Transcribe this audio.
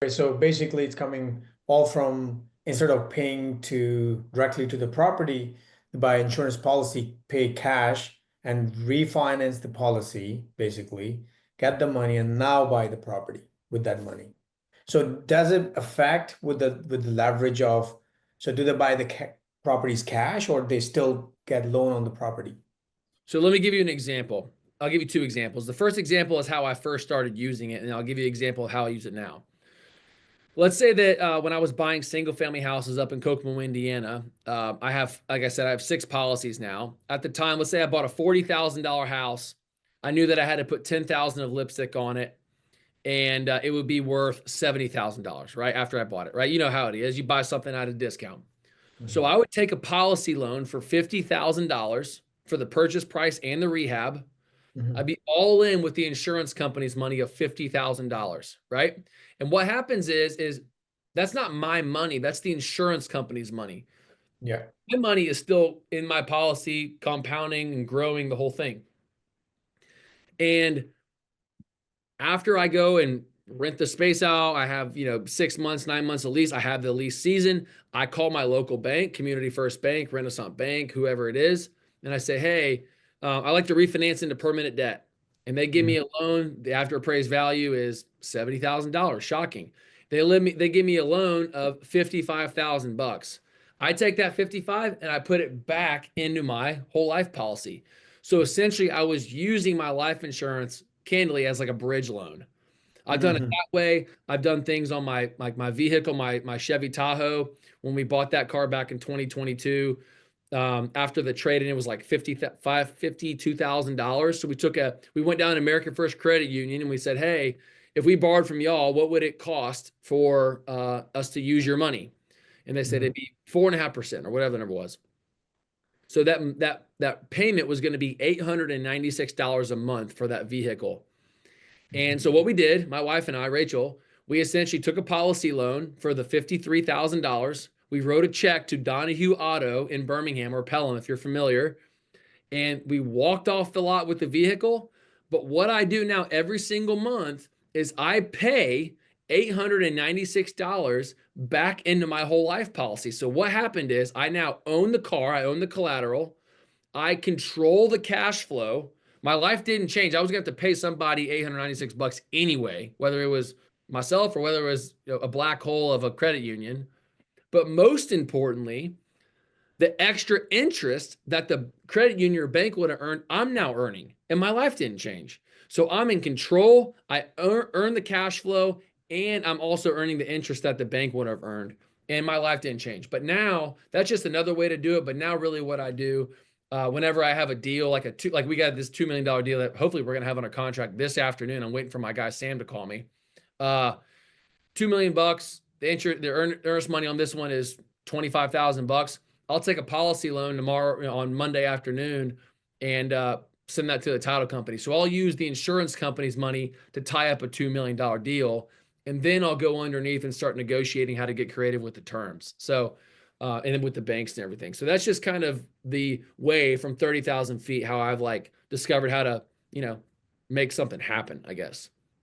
right. So basically it's coming all from instead of paying to directly to the property, by insurance policy, pay cash and refinance the policy, basically, get the money and now buy the property with that money. So does it affect with the leverage of, so do they buy the properties cash or they still get loan on the property? So let me give you an example. I'll give you two examples. The first example is how I first started using it, and I'll give you an example of how I use it now. Let's say that when I was buying single family houses up in Kokomo, Indiana, I have, like I said, I have 6 policies now. At the time, let's say I bought a $40,000 house. I knew that I had to put 10,000 of lipstick on it, and it would be worth $70,000, right? After I bought it, right? You know how it is. You buy something at a discount. So Mhm. I would take a policy loan for $50,000 for the purchase price and the rehab. I'd Mhm. be all in with the insurance company's money of $50,000, right? And what happens is that's not my money. That's the insurance company's money. Yeah. My money is still in my policy, compounding and growing the whole thing. And after I go and rent the space out, I have, 6 months, 9 months of lease. I have the lease season. I call my local bank, Community First Bank, Renaissance Bank, whoever it is. And I say, hey, I like to refinance into permanent debt. And they give Mhm. me a loan. The after appraised value is $70,000. Shocking. They give me a loan of 55,000 bucks. I take that 55 and I put it back into my whole life policy. So essentially, I was using my life insurance candidly as like a bridge loan. I've done it Mhm. that way. I've done things on my vehicle, my Chevy Tahoe. When we bought that car back in 2022, after the trade, and it was like $52,000. So we went down to American First Credit Union and we said, hey, if we borrowed from y'all, what would it cost for us to use your money? And they said Mhm. it'd be 4.5% or whatever the number was. So that payment was going to be $896 a month for that vehicle. And so what we did, my wife and I, Rachel, we essentially took a policy loan for the $53,000. We wrote a check to Donahue Auto in Birmingham or Pelham, if you're familiar, and we walked off the lot with the vehicle. But what I do now every single month is I pay $896 back into my whole life policy. So what happened is I now own the car, I own the collateral, I control the cash flow. My life didn't change. I was going to have to pay somebody 896 bucks anyway, whether it was myself or whether it was a black hole of a credit union. But most importantly, the extra interest that the credit union or bank would have earned, I'm now earning, and my life didn't change. So I'm in control. I earn the cash flow, and I'm also earning the interest that the bank would have earned, and my life didn't change. But now that's just another way to do it. But now, really, what I do, whenever I have a deal like we got this $2 million deal that hopefully we're gonna have on a contract this afternoon. I'm waiting for my guy Sam to call me. 2 million bucks. The earnest money on this one is 25,000 bucks. I'll take a policy loan tomorrow, on Monday afternoon, and send that to the title company. So I'll use the insurance company's money to tie up a $2 million deal, and then I'll go underneath and start negotiating how to get creative with the terms. So, and then with the banks and everything. So that's just kind of the way from 30,000 feet how I've like discovered how to, make something happen, I guess.